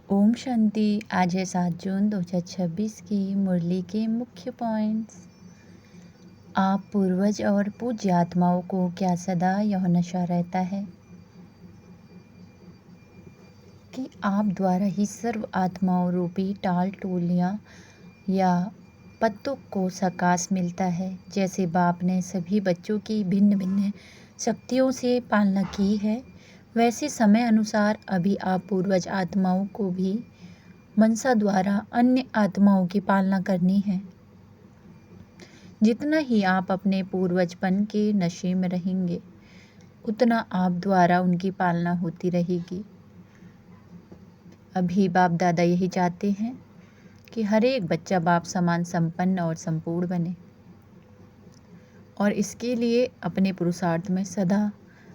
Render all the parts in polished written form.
ओम शांति। आज है 7 जून 2026 की मुरली के मुख्य पॉइंट्स। आप पूर्वज और पूज्य आत्माओं को क्या सदा यह नशा रहता है कि आप द्वारा ही सर्व आत्माओं रूपी टाल टोलियाँ या पत्तों को सकाश मिलता है। जैसे बाप ने सभी बच्चों की भिन्न भिन्न शक्तियों से पालना की है, वैसे समय अनुसार अभी आप पूर्वज आत्माओं को भी मनसा द्वारा अन्य आत्माओं की पालना करनी है। जितना ही आप अपने पूर्वजपन के नशे में रहेंगे, उतना आप द्वारा उनकी पालना होती रहेगी। अभी बाप दादा यही चाहते हैं कि हर एक बच्चा बाप समान संपन्न और संपूर्ण बने, और इसके लिए अपने पुरुषार्थ में सदा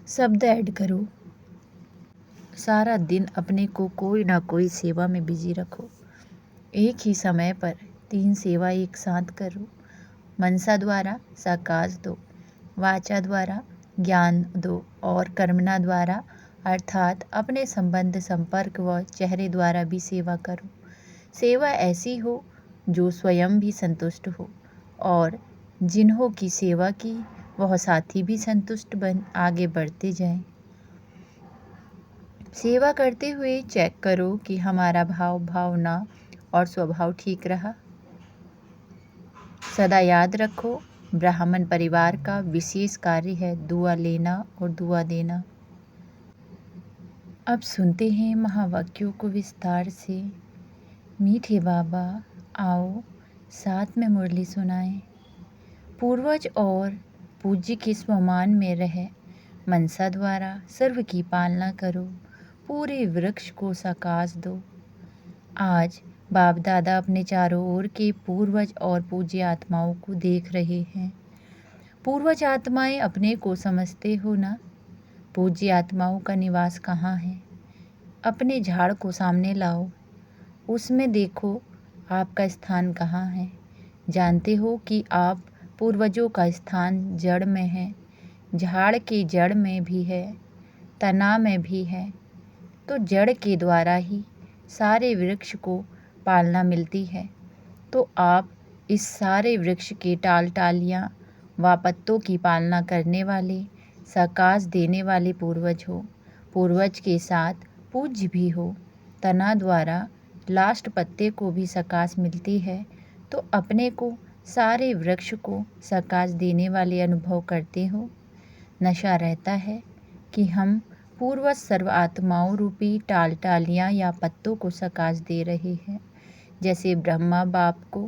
शब्द ऐड करो। सारा दिन अपने को कोई ना कोई सेवा में बिजी रखो। एक ही समय पर 3 सेवा एक साथ करो। मनसा द्वारा सकाश दो, वाचा द्वारा ज्ञान दो और कर्मणा द्वारा अर्थात अपने संबंध संपर्क व चेहरे द्वारा भी सेवा करो। सेवा ऐसी हो जो स्वयं भी संतुष्ट हो और जिन्हों की सेवा की वह साथी भी संतुष्ट बन आगे बढ़ते जाएं। सेवा करते हुए चेक करो कि हमारा भाव भावना और स्वभाव ठीक रहा। सदा याद रखो, ब्राह्मण परिवार का विशेष कार्य है दुआ लेना और दुआ देना। अब सुनते हैं महावाक्यों को विस्तार से। मीठे बाबा आओ साथ में मुरली सुनाएं। पूर्वज और पूज्य के स्वमान में रहे मनसा द्वारा सर्व की पालना करो। पूरे वृक्ष को सकाश दो। आज बाप दादा अपने चारों ओर के पूर्वज और पूज्य आत्माओं को देख रहे हैं। पूर्वज आत्माएं अपने को समझते हो ना? पूज्य आत्माओं का निवास कहाँ है? अपने झाड़ को सामने लाओ, उसमें देखो आपका स्थान कहाँ है। जानते हो कि आप पूर्वजों का स्थान जड़ में है, झाड़ के जड़ में भी है, तना में भी है। तो जड़ के द्वारा ही सारे वृक्ष को पालना मिलती है। तो आप इस सारे वृक्ष के टाल टालियाँ व पत्तों की पालना करने वाले, सकाश देने वाले पूर्वज हो। पूर्वज के साथ पूज्य भी हो। तना द्वारा लास्ट पत्ते को भी सकाश मिलती है। तो अपने को सारे वृक्ष को सकाश देने वाले अनुभव करते हो। नशा रहता है कि हम पूर्वज सर्व आत्माओं रूपी टाल टालियाँ या पत्तों को सकाश दे रहे हैं। जैसे ब्रह्मा बाप को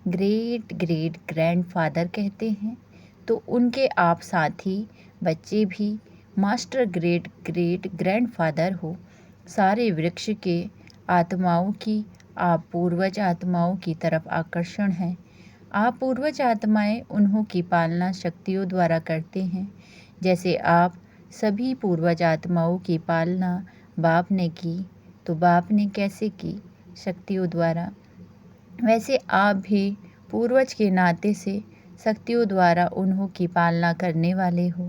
ग्रेट ग्रेट ग्रैंडफादर कहते हैं, तो उनके आप साथी बच्चे भी मास्टर ग्रेट ग्रेट ग्रैंडफादर हो। सारे वृक्ष के आत्माओं की आप पूर्वज आत्माओं की तरफ आकर्षण है। आप पूर्वज आत्माएं उन्हों की पालना शक्तियों द्वारा करते हैं। जैसे आप सभी पूर्वज आत्माओं की पालना बाप ने की, तो बाप ने कैसे की? शक्तियों द्वारा। वैसे आप भी पूर्वज के नाते से शक्तियों द्वारा उन्हों की पालना करने वाले हो।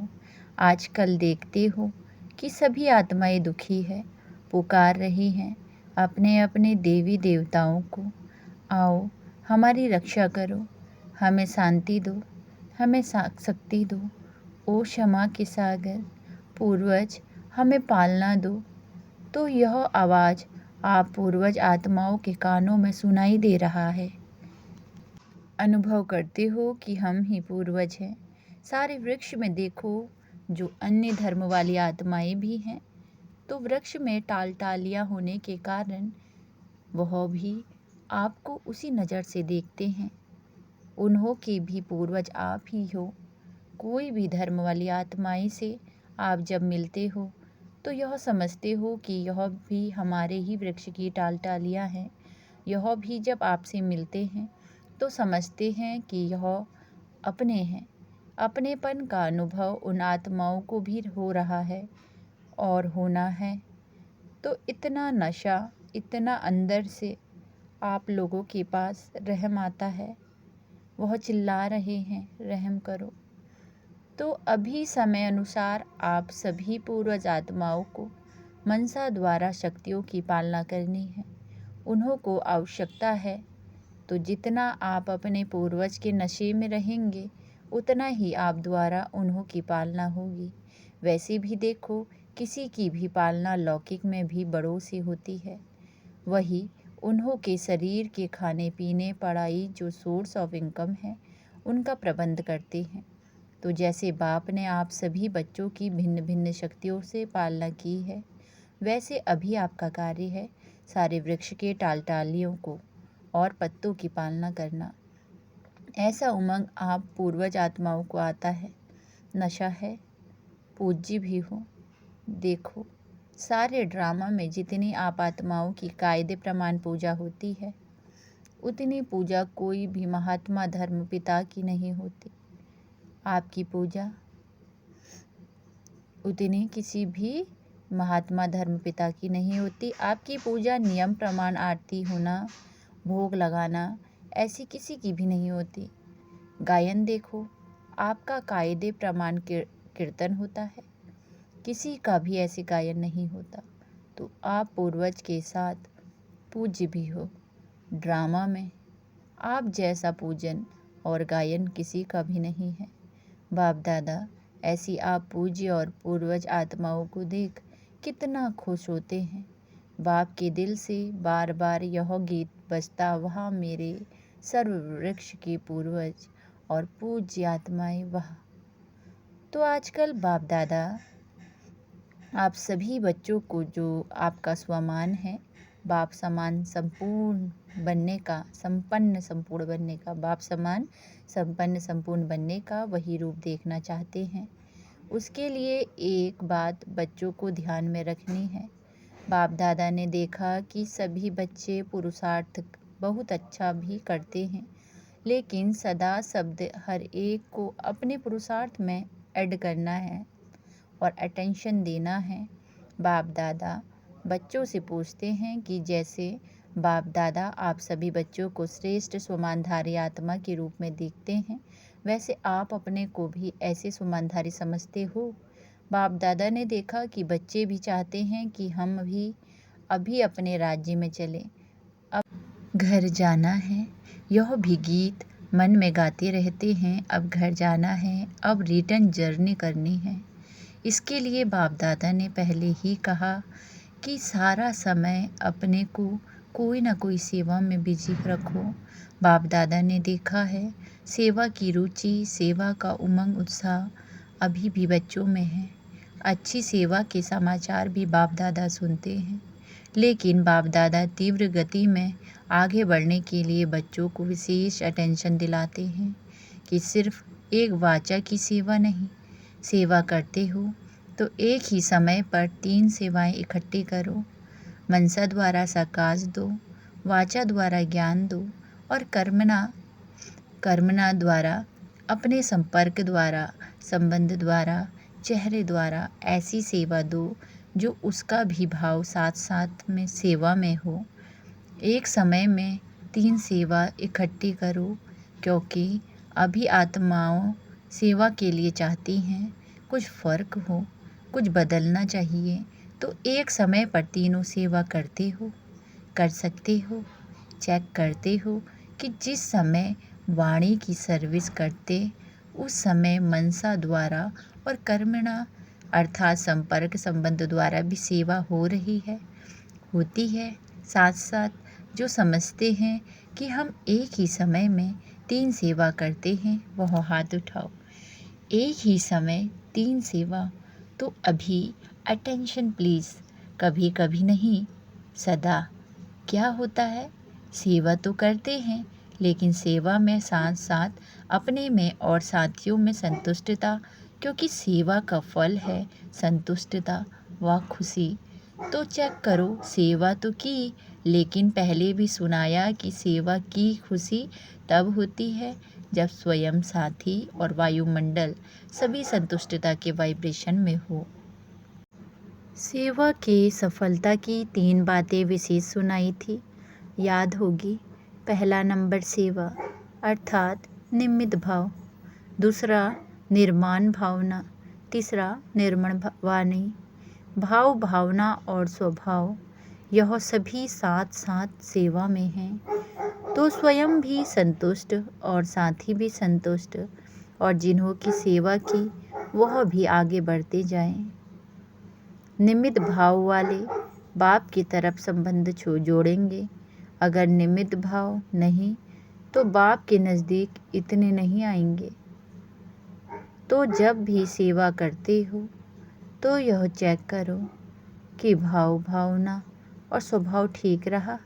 आजकल देखते हो कि सभी आत्माएं दुखी है, पुकार रही हैं अपने अपने देवी देवताओं को, आओ हमारी रक्षा करो, हमें शांति दो, हमें शक्ति दो। ओ क्षमा के सागर पूर्वज, हमें पालना दो। तो यह आवाज़ आप पूर्वज आत्माओं के कानों में सुनाई दे रहा है। अनुभव करते हो कि हम ही पूर्वज हैं। सारे वृक्ष में देखो जो अन्य धर्म वाली आत्माएं भी हैं, तो वृक्ष में टाल टालियाँ होने के कारण वह भी आपको उसी नज़र से देखते हैं। उन्हों के भी पूर्वज आप ही हो। कोई भी धर्म वाली आत्माएं से आप जब मिलते हो तो यह समझते हो कि यह भी हमारे ही वृक्ष की टाल टालियाँ हैं। यह भी जब आपसे मिलते हैं तो समझते हैं कि यह अपने हैं। अपनेपन का अनुभव उन आत्माओं को भी हो रहा है और होना है। तो इतना नशा, इतना अंदर से आप लोगों के पास रहम आता है। वह चिल्ला रहे हैं रहम करो। तो अभी समय अनुसार आप सभी पूर्वज आत्माओं को मनसा द्वारा शक्तियों की पालना करनी है। उन्हों को आवश्यकता है। तो जितना आप अपने पूर्वज के नशे में रहेंगे उतना ही आप द्वारा उन्हों की पालना होगी। वैसे भी देखो, किसी की भी पालना लौकिक में भी बड़ों से होती है। वही उन्हों के शरीर के खाने पीने पढ़ाई जो सोर्स ऑफ इनकम है उनका प्रबंध करते हैं। तो जैसे बाप ने आप सभी बच्चों की भिन्न भिन्न शक्तियों से पालना की है, वैसे अभी आपका कार्य है सारे वृक्ष के टालियों को और पत्तों की पालना करना। ऐसा उमंग आप पूर्वज आत्माओं को आता है। नशा है, पूज्य भी हो। देखो, सारे ड्रामा में जितनी आप आत्माओं की कायदे प्रमाण पूजा होती है उतनी पूजा कोई भी महात्मा धर्म पिता की नहीं होती। आपकी पूजा उतनी किसी भी महात्मा धर्म पिता की नहीं होती। आपकी पूजा नियम प्रमाण आरती होना, भोग लगाना ऐसी किसी की भी नहीं होती। गायन देखो, आपका कायदे प्रमाण कीर्तन होता है, किसी का भी ऐसे गायन नहीं होता। तो आप पूर्वज के साथ पूज्य भी हो। ड्रामा में आप जैसा पूजन और गायन किसी का भी नहीं है। बाप दादा ऐसी आप पूज्य और पूर्वज आत्माओं को देख कितना खुश होते हैं। बाप के दिल से बार बार यह गीत बजता, वहाँ मेरे सर्व वृक्ष के पूर्वज और पूज्य आत्माएं वहाँ। तो आजकल बाप दादा आप सभी बच्चों को जो आपका स्वमान है, बाप समान संपूर्ण बनने का, संपन्न संपूर्ण बनने का, बाप समान संपन्न संपूर्ण बनने का वही रूप देखना चाहते हैं। उसके लिए एक बात बच्चों को ध्यान में रखनी है। बाप दादा ने देखा कि सभी बच्चे पुरुषार्थ बहुत अच्छा भी करते हैं, लेकिन सदा शब्द हर एक को अपने पुरुषार्थ में ऐड करना है और अटेंशन देना है। बाप दादा बच्चों से पूछते हैं कि जैसे बाप दादा आप सभी बच्चों को श्रेष्ठ स्वमानधारी आत्मा के रूप में देखते हैं, वैसे आप अपने को भी ऐसे स्वमानधारी समझते हो। बाप दादा ने देखा कि बच्चे भी चाहते हैं कि हम भी अभी अपने राज्य में चलें, अब घर जाना है। यह भी गीत मन में गाते रहते हैं, अब घर जाना है, अब रिटर्न जर्नी करनी है। इसके लिए बाप दादा ने पहले ही कहा कि सारा समय अपने को कोई ना कोई सेवा में बिजी रखो। बाप दादा ने देखा है सेवा की रुचि, सेवा का उमंग उत्साह अभी भी बच्चों में है। अच्छी सेवा के समाचार भी बाप दादा सुनते हैं, लेकिन बाप दादा तीव्र गति में आगे बढ़ने के लिए बच्चों को विशेष अटेंशन दिलाते हैं कि सिर्फ एक वाचा की सेवा नहीं, सेवा करते हो तो एक ही समय पर 3 सेवाएं इकट्ठी करो। मनसा द्वारा सकाश दो, वाचा द्वारा ज्ञान दो और कर्मणा द्वारा, अपने संपर्क द्वारा, संबंध द्वारा, चेहरे द्वारा ऐसी सेवा दो जो उसका भी भाव साथ साथ में सेवा में हो। एक समय में 3 सेवा इकट्ठी करो, क्योंकि अभी आत्माओं सेवा के लिए चाहती हैं। कुछ फर्क हो, कुछ बदलना चाहिए, तो एक समय पर तीनों सेवा करते हो, कर सकते हो। चेक करते हो कि जिस समय वाणी की सर्विस करते उस समय मनसा द्वारा और कर्मणा अर्थात संपर्क संबंध द्वारा भी सेवा हो रही है, होती है। साथ साथ जो समझते हैं कि हम एक ही समय में 3 सेवा करते हैं वह हाथ उठाओ। एक ही समय 3 सेवा, तो अभी अटेंशन प्लीज़, कभी कभी नहीं सदा। क्या होता है, सेवा तो करते हैं लेकिन सेवा में साथ साथ अपने में और साथियों में संतुष्टता, क्योंकि सेवा का फल है संतुष्टता व खुशी। तो चेक करो, सेवा तो की, लेकिन पहले भी सुनाया कि सेवा की खुशी तब होती है जब स्वयं साथी और वायुमंडल सभी संतुष्टता के वाइब्रेशन में हो। सेवा के सफलता की 3 बातें विशेष सुनाई थी, याद होगी। पहला नंबर सेवा अर्थात निमित्त भाव, दूसरा निर्माण भावना, तीसरा निर्मण वाणी। भाव, भावना और स्वभाव यह सभी साथ साथ सेवा में हैं, तो स्वयं भी संतुष्ट और साथी भी संतुष्ट, और जिन्हों की सेवा की वह भी आगे बढ़ते जाएं। निमित्त भाव वाले बाप की तरफ संबंध जोड़ेंगे। अगर निमित्त भाव नहीं तो बाप के नज़दीक इतने नहीं आएंगे। तो जब भी सेवा करते हो तो यह चेक करो कि भाव, भावना और स्वभाव ठीक रहा।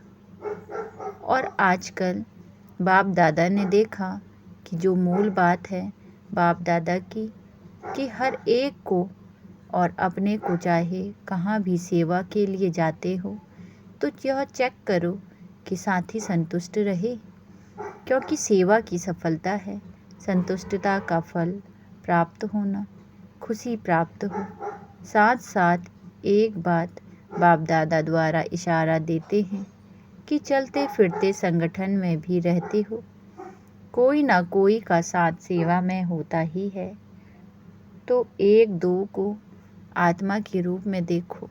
और आजकल बाप दादा ने देखा कि जो मूल बात है बाप दादा की, कि हर एक को और अपने को चाहे कहाँ भी सेवा के लिए जाते हो तो यह चेक करो कि साथी संतुष्ट रहे, क्योंकि सेवा की सफलता है संतुष्टता का फल प्राप्त होना, खुशी प्राप्त हो। साथ साथ एक बात बाप दादा द्वारा इशारा देते हैं कि चलते फिरते संगठन में भी रहते हो, कोई ना कोई का साथ सेवा में होता ही है, तो एक दो को आत्मा के रूप में देखो।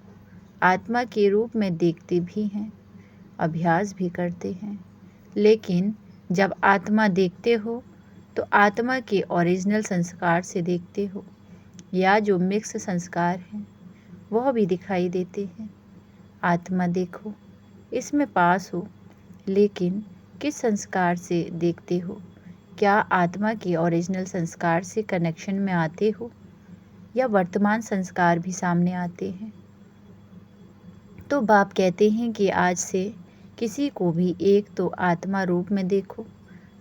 आत्मा के रूप में देखते भी हैं, अभ्यास भी करते हैं, लेकिन जब आत्मा देखते हो तो आत्मा के ओरिजिनल संस्कार से देखते हो, या जो मिक्स संस्कार हैं वह भी दिखाई देते हैं। आत्मा देखो, इसमें पास हो, लेकिन किस संस्कार से देखते हो? क्या आत्मा के ओरिजिनल संस्कार से कनेक्शन में आते हो, या वर्तमान संस्कार भी सामने आते हैं? तो बाप कहते हैं कि आज से किसी को भी एक तो आत्मा रूप में देखो,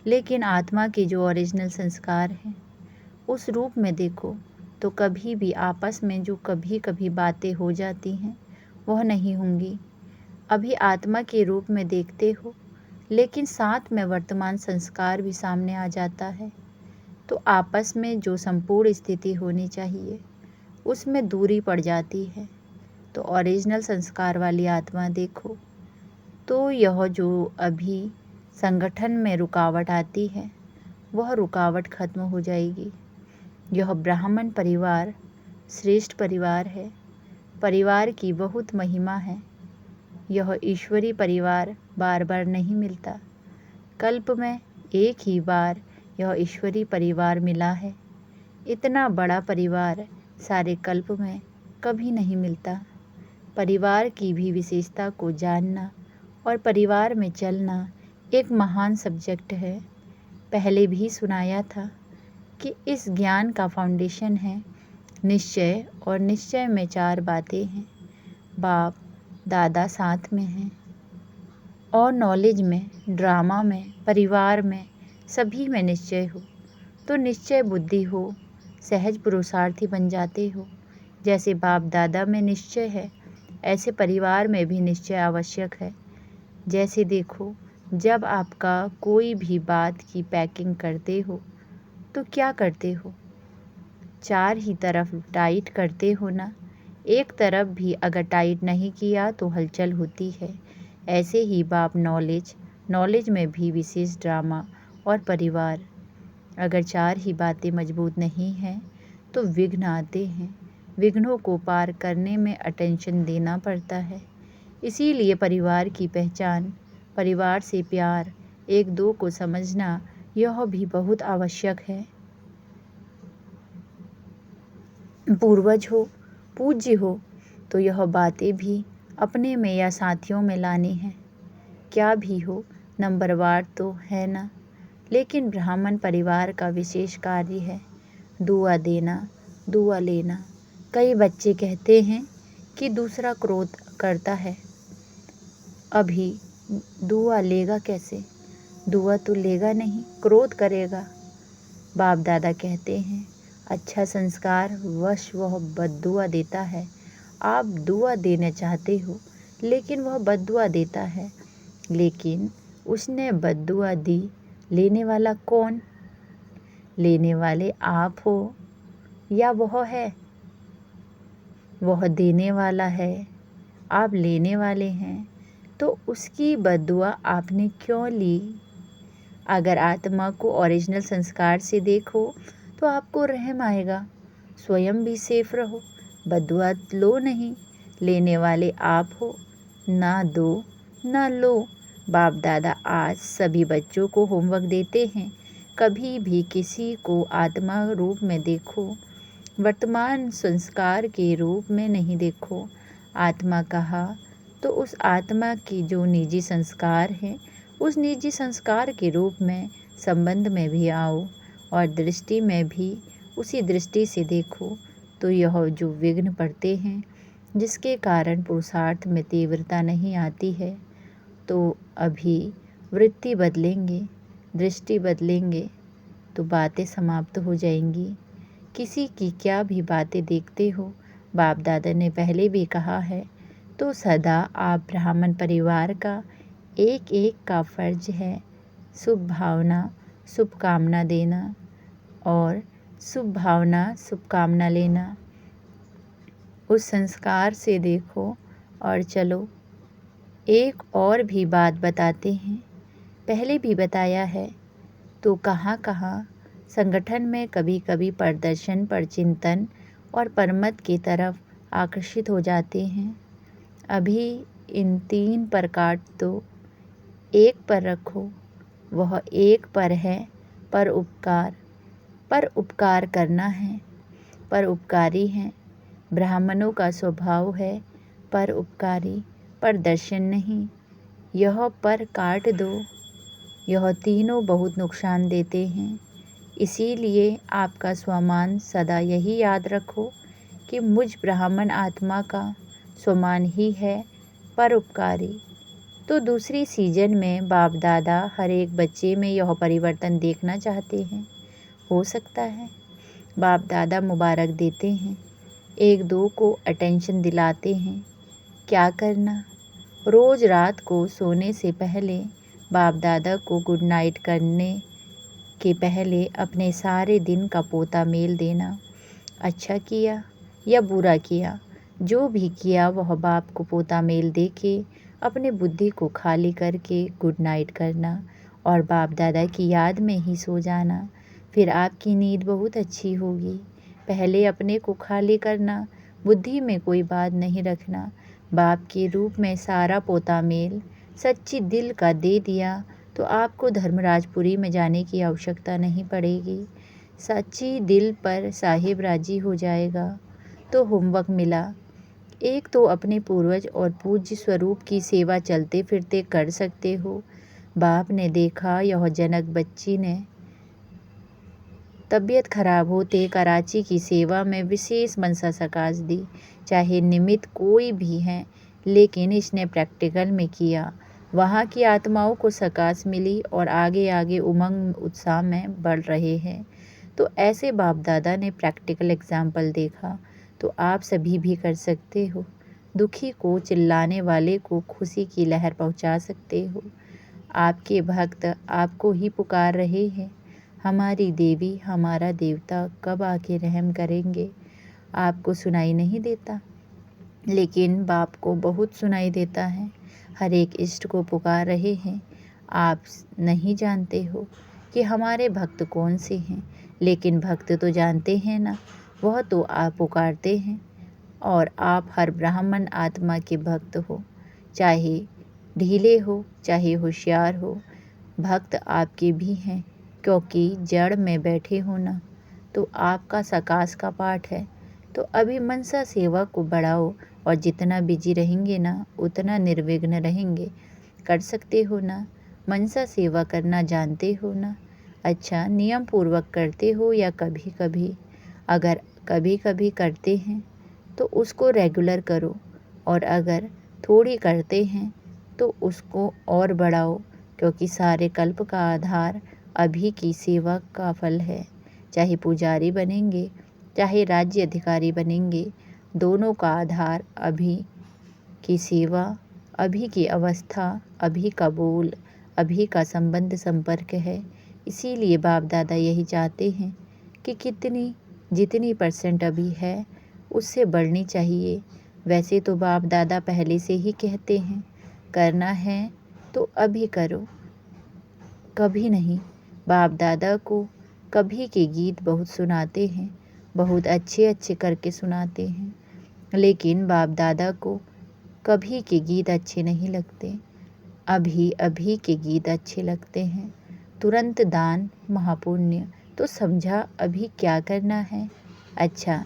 लेकिन आत्मा के जो ओरिजिनल संस्कार हैं उस रूप में देखो, तो कभी भी आपस में जो कभी कभी बातें हो जाती हैं वह नहीं होंगी। अभी आत्मा के रूप में देखते हो, लेकिन साथ में वर्तमान संस्कार भी सामने आ जाता है, तो आपस में जो संपूर्ण स्थिति होनी चाहिए उसमें दूरी पड़ जाती है। तो ओरिजिनल संस्कार वाली आत्मा देखो, तो यह जो अभी संगठन में रुकावट आती है वह रुकावट खत्म हो जाएगी। यह ब्राह्मण परिवार श्रेष्ठ परिवार है, परिवार की बहुत महिमा है। यह ईश्वरी परिवार बार बार नहीं मिलता, कल्प में एक ही बार यह ईश्वरी परिवार मिला है। इतना बड़ा परिवार सारे कल्प में कभी नहीं मिलता। परिवार की भी विशेषता को जानना और परिवार में चलना एक महान सब्जेक्ट है। पहले भी सुनाया था कि इस ज्ञान का फाउंडेशन है निश्चय, और निश्चय में 4 बातें हैं। बाप दादा साथ में हैं, और नॉलेज में, ड्रामा में, परिवार में, सभी में निश्चय हो तो निश्चय बुद्धि हो, सहज पुरुषार्थी बन जाते हो। जैसे बाप दादा में निश्चय है, ऐसे परिवार में भी निश्चय आवश्यक है। जैसे देखो, जब आपका कोई भी बात की पैकिंग करते हो तो क्या करते हो? 4 ही तरफ टाइट करते हो ना। एक तरफ भी अगर टाइट नहीं किया तो हलचल होती है। ऐसे ही बाप नॉलेज में भी विशेष ड्रामा और परिवार, अगर 4 ही बातें मजबूत नहीं हैं तो विघ्न आते हैं। विघ्नों को पार करने में अटेंशन देना पड़ता है। इसीलिए परिवार की पहचान, परिवार से प्यार, एक दो को समझना, यह भी बहुत आवश्यक है। पूर्वज हो, पूज्य हो, तो यह बातें भी अपने में या साथियों में लानी है। क्या भी हो, नंबरवार तो है ना, लेकिन ब्राह्मण परिवार का विशेष कार्य है दुआ देना, दुआ लेना। कई बच्चे कहते हैं कि दूसरा क्रोध करता है, अभी दुआ लेगा कैसे? दुआ तो लेगा नहीं, क्रोध करेगा। बाप दादा कहते हैं अच्छा संस्कार वश वह बद्दुआ देता है। आप दुआ देना चाहते हो, लेकिन वह बद्दुआ देता है। लेकिन उसने बद्दुआ दी, लेने वाला कौन? लेने वाले आप हो या वह है? वह देने वाला है, आप लेने वाले हैं, तो उसकी बद्दुआ आपने क्यों ली? अगर आत्मा को ओरिजिनल संस्कार से देखो तो आपको रहम आएगा। स्वयं भी सेफ रहो, बद्दुआ लो नहीं, लेने वाले आप हो, ना दो ना लो। बाप दादा आज सभी बच्चों को होमवर्क देते हैं, कभी भी किसी को आत्मा रूप में देखो, वर्तमान संस्कार के रूप में नहीं देखो। आत्मा कहा तो उस आत्मा की जो निजी संस्कार है, उस निजी संस्कार के रूप में संबंध में भी आओ और दृष्टि में भी उसी दृष्टि से देखो। तो यह जो विघ्न पड़ते हैं, जिसके कारण पुरुषार्थ में तीव्रता नहीं आती है, तो अभी वृत्ति बदलेंगे, दृष्टि बदलेंगे तो बातें समाप्त हो जाएंगी। किसी की क्या भी बातें देखते हो, बाप दादा ने पहले भी कहा है, तो सदा आप ब्राह्मण परिवार का एक एक का फर्ज है शुभ भावना शुभकामना देना और शुभ भावना शुभकामना लेना। उस संस्कार से देखो और चलो। एक और भी बात बताते हैं, पहले भी बताया है, तो कहाँ कहाँ संगठन में कभी कभी प्रदर्शन पर चिंतन और परमत की तरफ आकर्षित हो जाते हैं। अभी इन 3 पर काट दो, एक पर रखो। वह एक पर है पर उपकार करना है, पर उपकारी हैं। ब्राह्मणों का स्वभाव है पर उपकारी, पर दर्शन नहीं। यह पर काट दो। यह तीनों बहुत नुकसान देते हैं। इसीलिए आपका स्वमान सदा यही याद रखो कि मुझ ब्राह्मण आत्मा का स्वमान ही है परोपकारी। तो दूसरी सीजन में बाप दादा हर एक बच्चे में यह परिवर्तन देखना चाहते हैं। हो सकता है बाप दादा मुबारक देते हैं, एक दो को अटेंशन दिलाते हैं। क्या करना, रोज़ रात को सोने से पहले बाप दादा को गुड नाइट करने के पहले अपने सारे दिन का पोता मेल देना। अच्छा किया या बुरा किया, जो भी किया वह बाप को पोता मेल दे के अपने बुद्धि को खाली करके गुड नाइट करना और बाप दादा की याद में ही सो जाना। फिर आपकी नींद बहुत अच्छी होगी। पहले अपने को खाली करना, बुद्धि में कोई बात नहीं रखना। बाप के रूप में सारा पोता मेल सच्ची दिल का दे दिया तो आपको धर्मराजपुरी में जाने की आवश्यकता नहीं पड़ेगी। सच्ची दिल पर साहिब राजी हो जाएगा। तो होमवर्क मिला, एक तो अपने पूर्वज और पूज्य स्वरूप की सेवा चलते फिरते कर सकते हो। बाप ने देखा यह जनक बच्ची ने तबीयत खराब होते कराची की सेवा में विशेष मनसा सकाश दी, चाहे निमित्त कोई भी हैं, लेकिन इसने प्रैक्टिकल में किया। वहाँ की आत्माओं को सकाश मिली और आगे आगे उमंग उत्साह में बढ़ रहे हैं। तो ऐसे बाप दादा ने प्रैक्टिकल एग्जाम्पल देखा, तो आप सभी भी कर सकते हो। दुखी को, चिल्लाने वाले को खुशी की लहर पहुँचा सकते हो। आपके भक्त आपको ही पुकार रहे हैं, हमारी देवी हमारा देवता कब आके रहम करेंगे। आपको सुनाई नहीं देता, लेकिन बाप को बहुत सुनाई देता है। हर एक इष्ट को पुकार रहे हैं। आप नहीं जानते हो कि हमारे भक्त कौन से हैं, लेकिन भक्त तो जानते हैं ना, वह तो आप पुकारते हैं। और आप हर ब्राह्मण आत्मा के भक्त हो, चाहे ढीले हो चाहे होशियार हो, भक्त आपके भी हैं, क्योंकि जड़ में बैठे हो ना, तो आपका सकाश का पाठ है। तो अभी मनसा सेवा को बढ़ाओ और जितना बिजी रहेंगे ना, उतना निर्विघ्न रहेंगे। कर सकते हो ना, मनसा सेवा करना जानते हो ना। अच्छा, नियम पूर्वक करते हो या कभी कभी? अगर कभी कभी करते हैं तो उसको रेगुलर करो, और अगर थोड़ी करते हैं तो उसको और बढ़ाओ, क्योंकि सारे कल्प का आधार अभी की सेवा का फल है। चाहे पुजारी बनेंगे चाहे राज्य अधिकारी बनेंगे, दोनों का आधार अभी की सेवा, अभी की अवस्था, अभी का बोल, अभी का संबंध संपर्क है। इसीलिए बाप दादा यही चाहते हैं कि जितनी परसेंट अभी है उससे बढ़नी चाहिए। वैसे तो बाप दादा पहले से ही कहते हैं, करना है तो अभी करो, कभी नहीं। बाप दादा को कभी के गीत बहुत सुनाते हैं, बहुत अच्छे अच्छे करके सुनाते हैं, लेकिन बाप दादा को कभी के गीत अच्छे नहीं लगते, अभी अभी के गीत अच्छे लगते हैं। तुरंत दान महापुण्य, तो समझा अभी क्या करना है। अच्छा,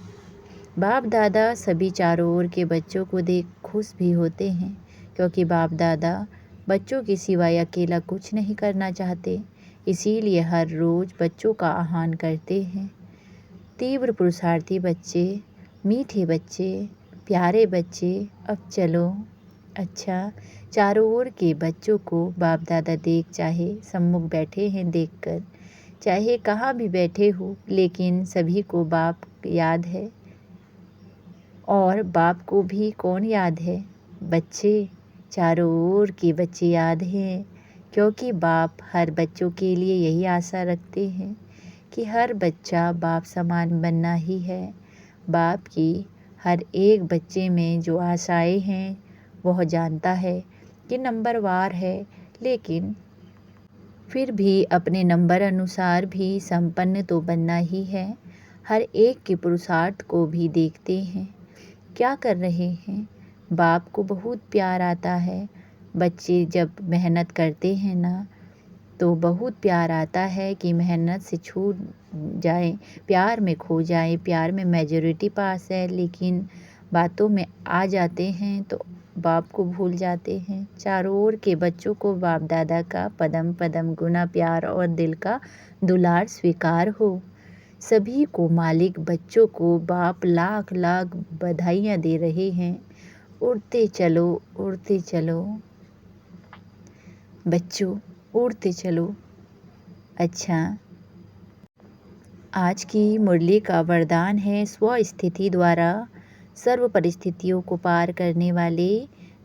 बाप दादा सभी चारों ओर के बच्चों को देख खुश भी होते हैं, क्योंकि बाप दादा बच्चों के सिवाय अकेला कुछ नहीं करना चाहते। इसीलिए हर रोज़ बच्चों का आह्वान करते हैं। तीव्र पुरुषार्थी बच्चे, मीठे बच्चे, प्यारे बच्चे, अब चलो। अच्छा, चारों ओर के बच्चों को बाप दादा देख, चाहे सम्मुख बैठे हैं देखकर, चाहे कहाँ भी बैठे हो, लेकिन सभी को बाप याद है। और बाप को भी कौन याद है? बच्चे, चारों ओर के बच्चे याद हैं, क्योंकि बाप हर बच्चों के लिए यही आशा रखते हैं कि हर बच्चा बाप समान बनना ही है। बाप की हर एक बच्चे में जो आशाएं हैं वह जानता है कि नंबरवार है, लेकिन फिर भी अपने नंबर अनुसार भी संपन्न तो बनना ही है। हर एक के पुरुषार्थ को भी देखते हैं, क्या कर रहे हैं। बाप को बहुत प्यार आता है। बच्चे जब मेहनत करते हैं ना, तो बहुत प्यार आता है कि मेहनत से छूट जाए, प्यार में खो जाए। प्यार में मेजॉरिटी पास है, लेकिन बातों में आ जाते हैं तो बाप को भूल जाते हैं। चारों ओर के बच्चों को बाप दादा का पदम पदम गुना प्यार और दिल का दुलार स्वीकार हो। सभी को मालिक, बच्चों को बाप लाख लाख बधाइयाँ दे रहे हैं। उड़ते चलो, उड़ते चलो बच्चों, उड़ते चलो। अच्छा, आज की मुरली का वरदान है स्वस्थिति द्वारा सर्व परिस्थितियों को पार करने वाले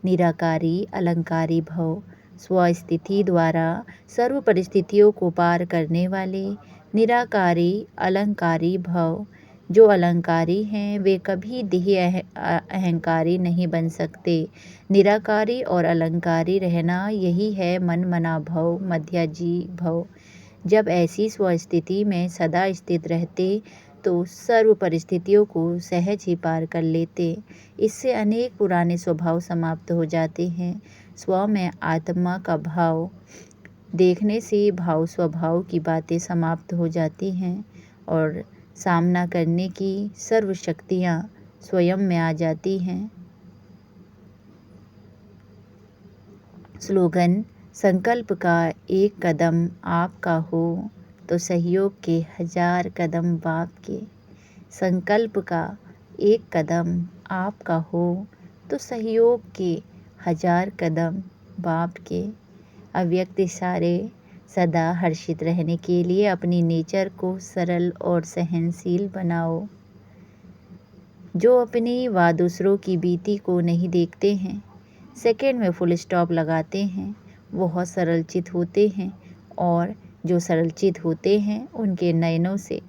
निराकारी अलंकारी भव। स्वस्थिति द्वारा सर्व परिस्थितियों को पार करने वाले निराकारी अलंकारी भव। जो अलंकारी हैं वे कभी देह अहंकारी नहीं बन सकते। निराकारी और अलंकारी रहना यही है मन मना भव, मध्याजी भव। जब ऐसी स्वस्थिति में सदा स्थित रहते तो सर्व परिस्थितियों को सहज ही पार कर लेते। इससे अनेक पुराने स्वभाव समाप्त हो जाते हैं। स्व में आत्मा का भाव देखने से भाव स्वभाव की बातें समाप्त हो जाती हैं और सामना करने की सर्व शक्तियाँ स्वयं में आ जाती हैं। स्लोगन: संकल्प का एक कदम आपका हो तो सहयोग के 1000 कदम बाप के। संकल्प का एक कदम आपका हो तो सहयोग के 1000 कदम बाप के। अव्यक्त इशारे: सदा हर्षित रहने के लिए अपनी नेचर को सरल और सहनशील बनाओ। जो अपनी व दूसरों की बीती को नहीं देखते हैं, सेकेंड में फुल स्टॉप लगाते हैं, वह सरलचित होते हैं। और जो सरलचित होते हैं उनके नयनों से,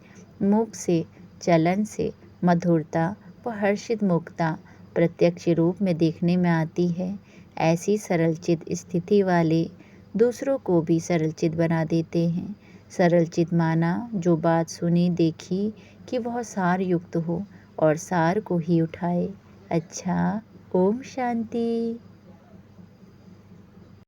मुख से, चलन से मधुरता व हर्षित मुक्ता प्रत्यक्ष रूप में देखने में आती है। ऐसी सरलचित स्थिति वाले दूसरों को भी सरलचित बना देते हैं। सरलचित माना जो बात सुनी देखी कि वह सार युक्त हो और सार को ही उठाए। अच्छा, ओम शांति।